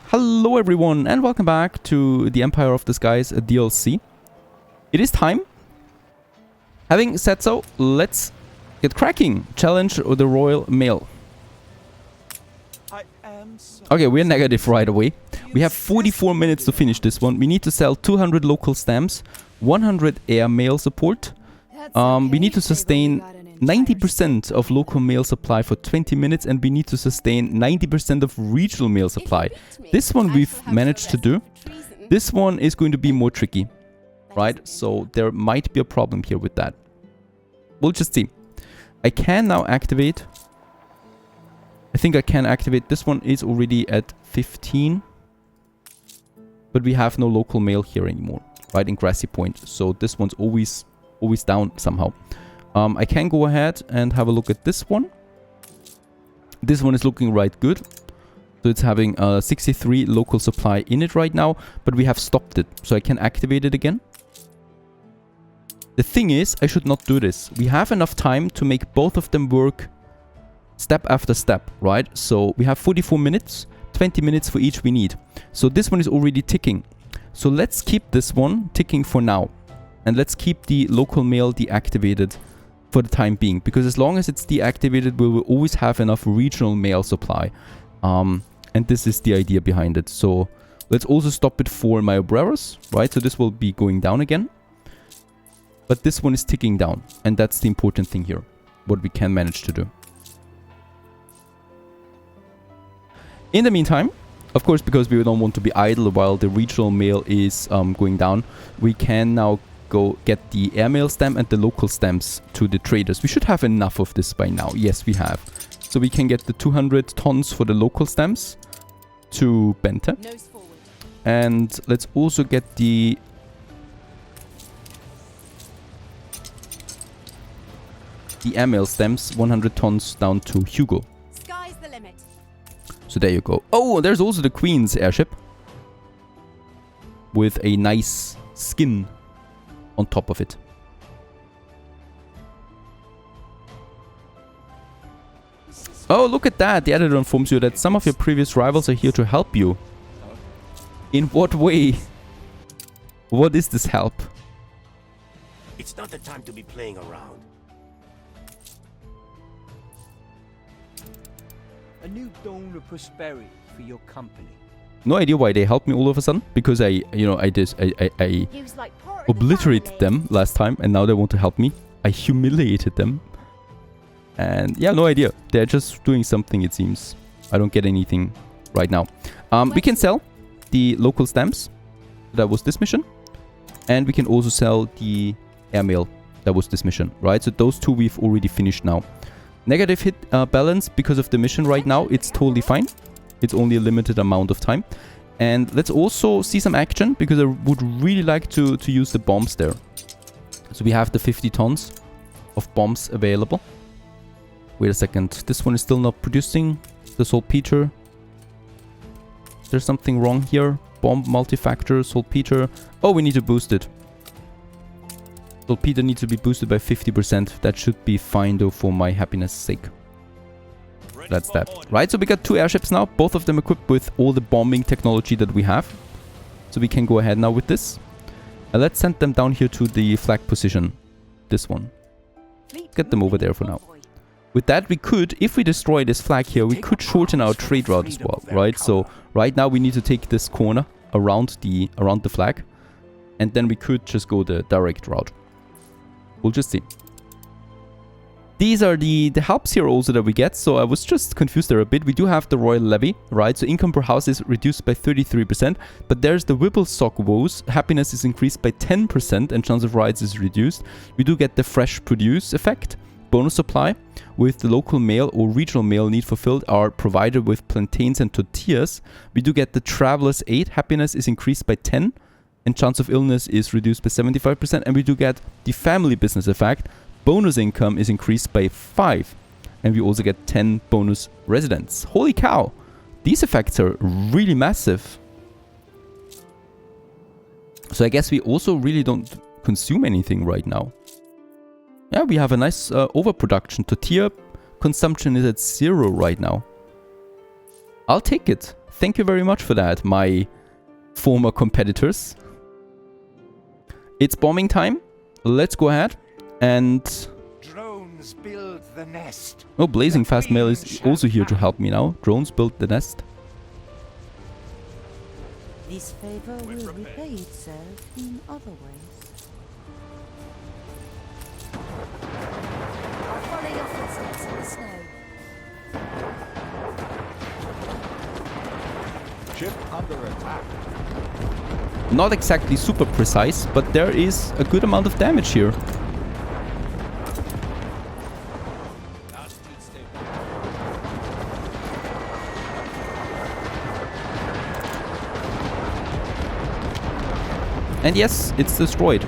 Hello everyone and welcome back to the Empire of the Skies DLC. It is time. Having said so, let's get cracking. Challenge the Royal Mail. Okay, we're negative right away. We have 44 minutes to finish this one. We need to sell 200 local stamps, 100 air mail support. We need to sustain 90% of local mail supply for 20 minutes, and we need to sustain 90% of regional mail supply. This one we've managed to do. This one is going to be more tricky, right? So there might be a problem here with that. We'll just see. I can now activate. I think I can activate. This one is already at 15. But we have no local mail here anymore, right, in Grassy Point. So this one's always down somehow. I can go ahead and have a look at this one. This one is looking right good. So it's having 63 local supply in it right now, but we have stopped it. So I can activate it again. The thing is, I should not do this. We have enough time to make both of them work step after step, right? So we have 44 minutes, 20 minutes for each we need. So this one is already ticking. So let's keep this one ticking for now. And let's keep the local mail deactivated for the time being, because as long as it's deactivated, we will always have enough regional mail supply. And this is the idea behind it. So let's also stop it for my obreros, right? So this will be going down again. But this one is ticking down, and that's the important thing here, what we can manage to do. In the meantime, of course, because we don't want to be idle while the regional mail is going down, we can now go get the airmail stamp and the local stamps to the traders. We should have enough of this by now. Yes, we have. So we can get the 200 tons for the local stamps to Bente. And let's also get the airmail stamps, 100 tons down to Hugo. Sky's the limit. So there you go. Oh, there's also the Queen's airship with a nice skin on top of it. Oh, look at that. The editor informs you that some of your previous rivals are here to help you. In what way? What is this help? It's not the time to be playing around. A new dawn of prosperity for your company. No idea why they helped me all of a sudden, because I obliterated them last time, and now they want to help me. I humiliated them. And yeah, no idea. They're just doing something, it seems. I don't get anything right now. We can sell the local stamps. That was this mission. And we can also sell the airmail. That was this mission, right? So those two we've already finished now. Negative hit balance because of the mission right now. It's totally fine. It's only a limited amount of time. And let's also see some action, because I would really like to use the bombs there. So we have the 50 tons of bombs available. Wait a second. This one is still not producing. The saltpeter. Is there something wrong here? Bomb multi-factor, saltpeter. Oh, we need to boost it. Saltpeter needs to be boosted by 50%. That should be fine though, for my happiness' sake. That's that. Right, so we got 2 airships now, both of them equipped with all the bombing technology that we have. So we can go ahead now with this. And let's send them down here to the flag position. This one. Get them over there for now. With that, we could, if we destroy this flag here, we could shorten our trade route as well, right? So right now we need to take this corner around the flag. And then we could just go the direct route. We'll just see. These are the helps here also that we get. So I was just confused there a bit. We do have the royal levy, right? So income per house is reduced by 33%. But there's the Wibblestock woes. Happiness is increased by 10% and chance of riots is reduced. We do get the fresh produce effect. Bonus supply with the local mail or regional mail need fulfilled are provided with plantains and tortillas. We do get the traveler's aid. Happiness is increased by 10 and chance of illness is reduced by 75%. And we do get the family business effect. Bonus income is increased by 5. And we also get 10 bonus residents. Holy cow! These effects are really massive. So I guess we also really don't consume anything right now. Yeah, we have a nice overproduction. Tortilla consumption is at 0 right now. I'll take it. Thank you very much for that, my former competitors. It's bombing time. Let's go ahead and... Drones build the nest. Oh, Blazing Fast Mail is also here to help me now. Drones build the nest. This favor will repay itself in other ways. I'll follow your footsteps in the snow. Ship under attack. Not exactly super precise, but there is a good amount of damage here. And yes, it's destroyed.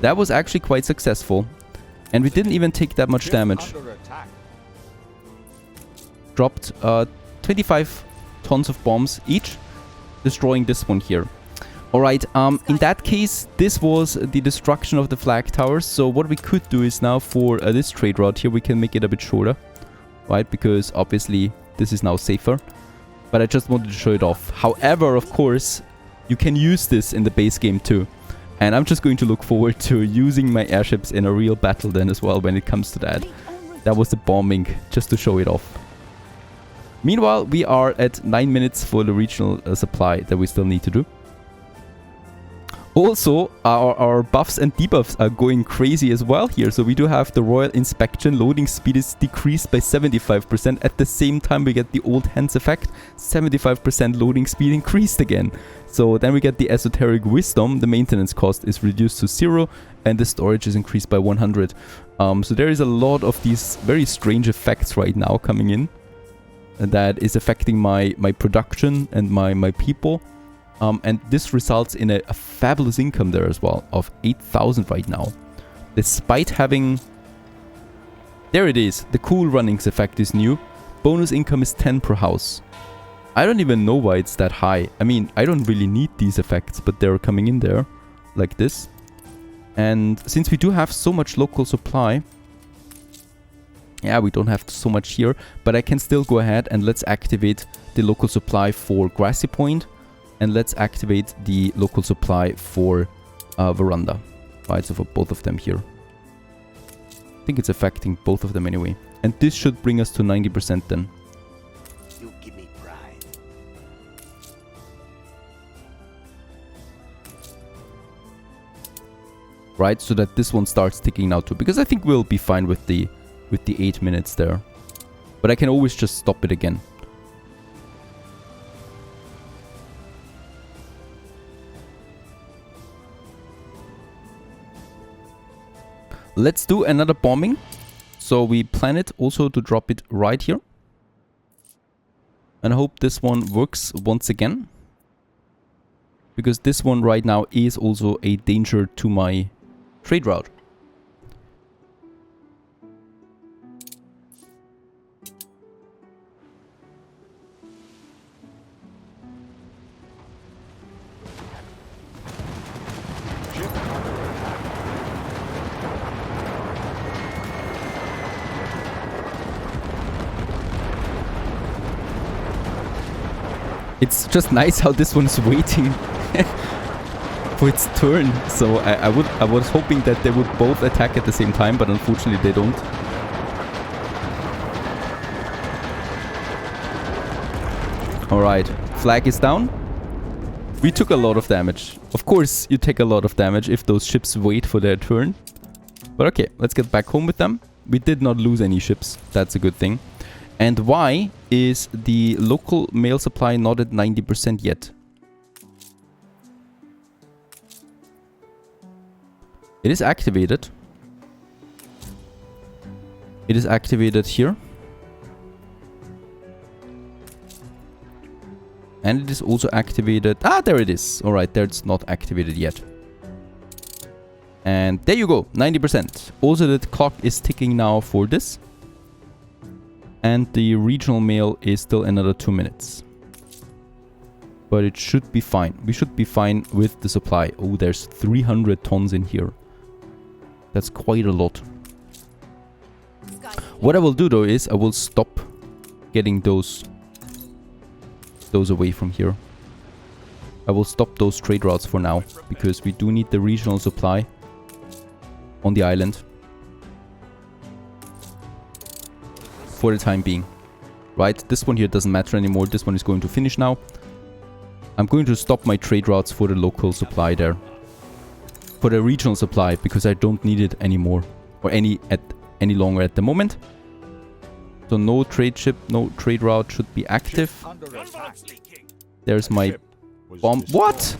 That was actually quite successful. And we didn't even take that much damage. Dropped 25 tons of bombs each, destroying this one here. Alright, in that case, this was the destruction of the flag towers. So what we could do is now for this trade route here, we can make it a bit shorter. Right, because obviously this is now safer. But I just wanted to show it off. However, of course, you can use this in the base game too. And I'm just going to look forward to using my airships in a real battle then as well when it comes to that. That was the bombing, just to show it off. Meanwhile, we are at 9 minutes for the regional supply that we still need to do. Also, our buffs and debuffs are going crazy as well here. So we do have the Royal Inspection. Loading speed is decreased by 75%. At the same time, we get the Old Hands effect. 75% loading speed increased again. So then we get the Esoteric Wisdom. The maintenance cost is reduced to 0. And the storage is increased by 100. So there is a lot of these very strange effects right now coming in. That is affecting my production and my people. And this results in a fabulous income there as well of 8,000 right now. Despite having... There it is. The Cool Runnings effect is new. Bonus income is 10 per house. I don't even know why it's that high. I mean, I don't really need these effects, but they're coming in there like this. And since we do have so much local supply... Yeah, we don't have so much here, but I can still go ahead and let's activate the local supply for Grassy Point. And let's activate the local supply for Veranda. Right, so for both of them here. I think it's affecting both of them anyway. And this should bring us to 90% then. You give me pride. Right, so that this one starts ticking now too. Because I think we'll be fine with the 8 minutes there. But I can always just stop it again. Let's do another bombing. So we plan it also to drop it right here. And I hope this one works once again. Because this one right now is also a danger to my trade route. It's just nice how this one's waiting for its turn. So I was hoping that they would both attack at the same time, but unfortunately they don't. Alright, flag is down. We took a lot of damage. Of course, you take a lot of damage if those ships wait for their turn. But okay, let's get back home with them. We did not lose any ships. That's a good thing. And why is the local mail supply not at 90% yet? It is activated. It is activated here. And it is also activated... Ah, there it is. Alright, there it's not activated yet. And there you go, 90%. Also, the clock is ticking now for this. And the regional mail is still another 2 minutes. But it should be fine. We should be fine with the supply. Oh, there's 300 tons in here. That's quite a lot. What I will do though is I will stop getting those those away from here. I will stop those trade routes for now, because we do need the regional supply on the island. For the time being. Right, this one here doesn't matter anymore. This one is going to finish now. I'm going to stop my trade routes for the local supply there. For the regional supply, because I don't need it anymore. Or any longer at the moment. So no trade ship, no trade route should be active. There's my bomb. What?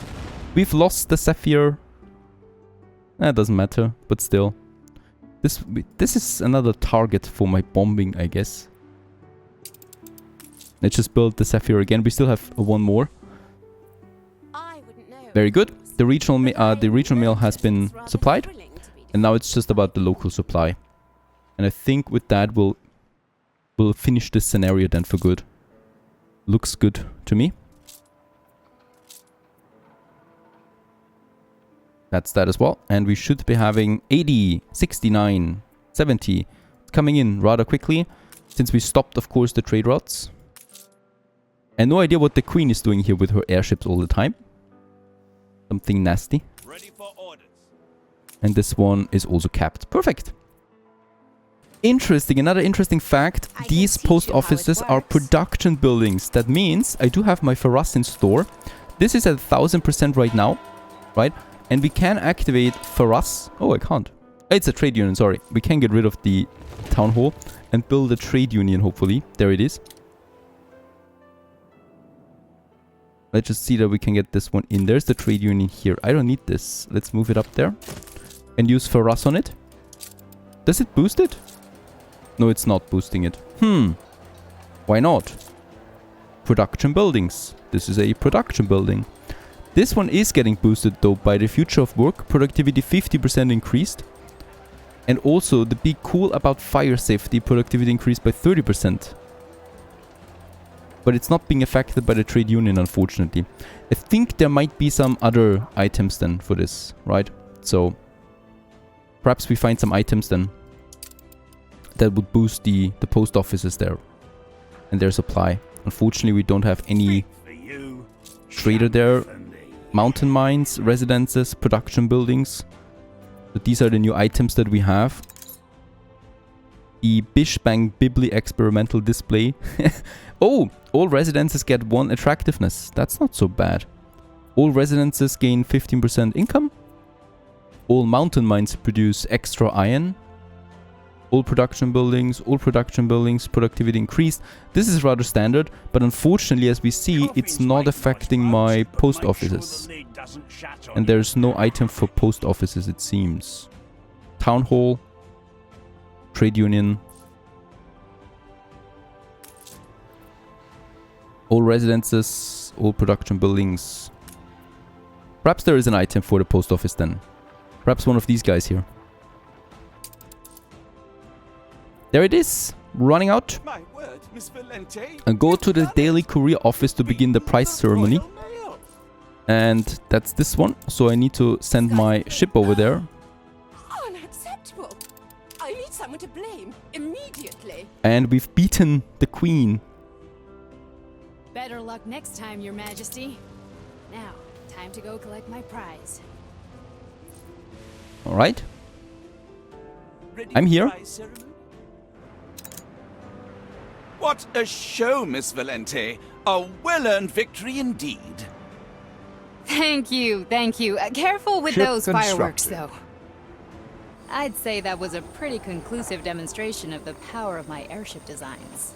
We've lost the Sapphire. That doesn't matter, but still. This is another target for my bombing, I guess. Let's just build the Sapphire again. We still have one more. Very good. The regional mail has been supplied. And now it's just about the local supply. And I think with that we'll finish this scenario then for good. Looks good to me. That's that as well. And we should be having 80, 69, 70 coming in rather quickly. Since we stopped, of course, the trade routes. And no idea what the Queen is doing here with her airships all the time. Something nasty. Ready for orders. And this one is also capped. Perfect. Interesting. Another interesting fact. These post offices are production buildings. That means I do have my Faras in store. This is at 1000% right now. Right? And we can activate Faras. Oh, I can't. It's a trade union, sorry. We can get rid of the town hall and build a trade union, hopefully. There it is. Let's just see that we can get this one in. There's the trade union here. I don't need this. Let's move it up there. And use Faras on it. Does it boost it? No, it's not boosting it. Why not? Production buildings. This is a production building. This one is getting boosted though by the future of work. Productivity 50% increased. And also the big cool about fire safety. Productivity increased by 30%. But it's not being affected by the trade union, unfortunately. I think there might be some other items then for this, right? So perhaps we find some items then that would boost the post offices there and their supply. Unfortunately, we don't have any trader there. Mountain mines, residences, production buildings. But these are the new items that we have. The Bishbang Bibli experimental display. Oh, all residences get 1 attractiveness. That's not so bad. All residences gain 15% income. All mountain mines produce extra iron. All production buildings, productivity increased. This is rather standard, but unfortunately, as we see, it's not affecting my post offices. And there's no item for post offices, it seems. Town hall. Trade union. All residences, all production buildings. Perhaps there is an item for the post office then. Perhaps one of these guys here. There it is, running out. My word, Miss Valente. And go to the Daily Courier office to begin the prize ceremony. And that's this one. So I need to send my ship over there. Unacceptable. I need someone to blame immediately. And we've beaten the Queen. Better luck next time, Your Majesty. Now, time to go collect my prize. All right. I'm here. What a show, Miss Valente. A well-earned victory indeed. Thank you, thank you. Careful with Ship those fireworks, though. constructed. I'd say that was a pretty conclusive demonstration of the power of my airship designs.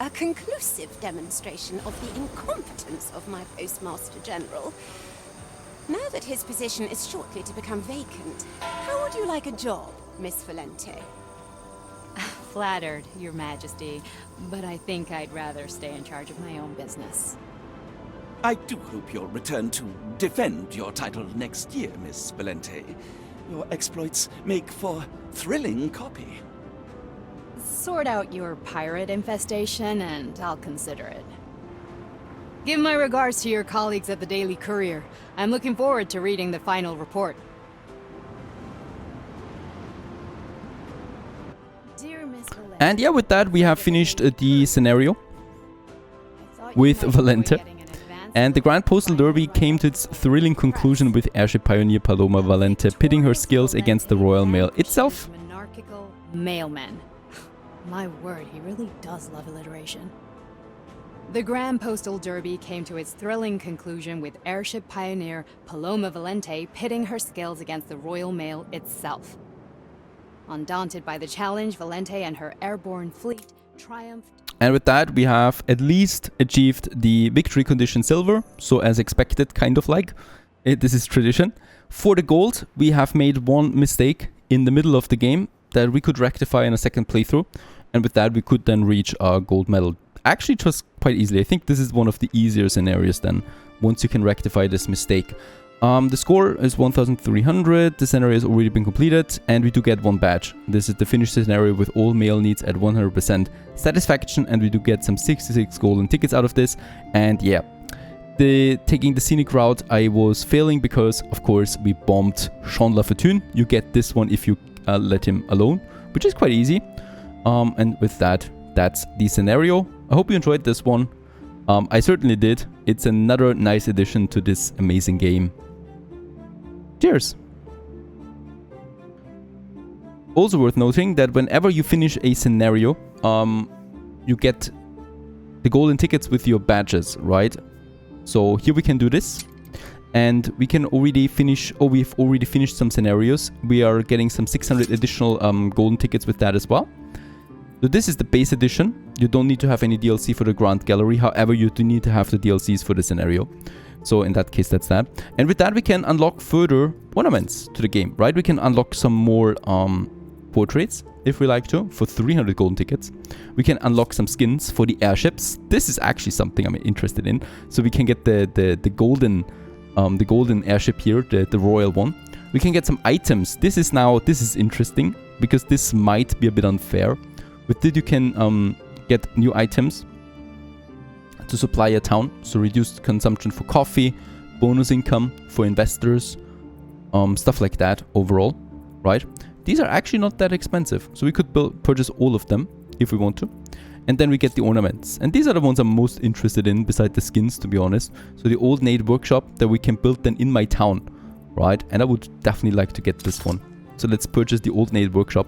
A conclusive demonstration of the incompetence of my Postmaster General. Now that his position is shortly to become vacant, how would you like a job, Miss Valente? Flattered, Your Majesty, but I think I'd rather stay in charge of my own business. I do hope you'll return to defend your title next year, Miss Valente. Your exploits make for thrilling copy. Sort out your pirate infestation, and I'll consider it. Give my regards to your colleagues at the Daily Courier. I'm looking forward to reading the final report. Dear Miss Valente, And yeah, with that, we have finished the scenario. with Valente. And the Grand Postal Derby came to its thrilling conclusion with airship pioneer Paloma Valente pitting her skills against the Royal Mail itself. Monarchical mailman. My word, he really does love alliteration. The Grand Postal Derby came to its thrilling conclusion with airship pioneer Paloma Valente pitting her skills against the Royal Mail itself. Undaunted by the challenge, Valente and her airborne fleet triumphed. And with that, we have at least achieved the victory condition silver. So as expected, kind of like. This is tradition. For the gold, we have made one mistake in the middle of the game that we could rectify in a second playthrough. And with that, we could then reach our gold medal. Actually, it was quite easily. I think this is one of the easier scenarios then, once you can rectify this mistake. The score is 1300, the scenario has already been completed, and we do get one badge. This is the finished scenario with all mail needs at 100% satisfaction, and we do get some 66 golden tickets out of this. And yeah, taking the scenic route, I was failing because, of course, we bombed Jean Lafortune. You get this one if you let him alone, which is quite easy. And with that, that's the scenario. I hope you enjoyed this one. I certainly did. It's another nice addition to this amazing game. Cheers! Also worth noting that whenever you finish a scenario, you get the golden tickets with your badges, right? So here we can do this. And we can already finish, or we've already finished some scenarios. We are getting some 600 additional golden tickets with that as well. So this is the base edition. You don't need to have any DLC for the Grand Gallery. However, you do need to have the DLCs for the scenario. So in that case, that's that. And with that, we can unlock further ornaments to the game, right? We can unlock some more portraits, if we like to, for 300 golden tickets. We can unlock some skins for the airships. This is actually something I'm interested in. So we can get the golden airship here, the royal one. We can get some items. This is interesting, because this might be a bit unfair. With it, you can get new items to supply a town. So reduced consumption for coffee, bonus income for investors, stuff like that overall, right? These are actually not that expensive. So we could purchase all of them if we want to. And then we get the ornaments. And these are the ones I'm most interested in beside the skins, to be honest. So the old Nate workshop that we can build then in my town, right? And I would definitely like to get this one. So let's purchase the old Nate workshop.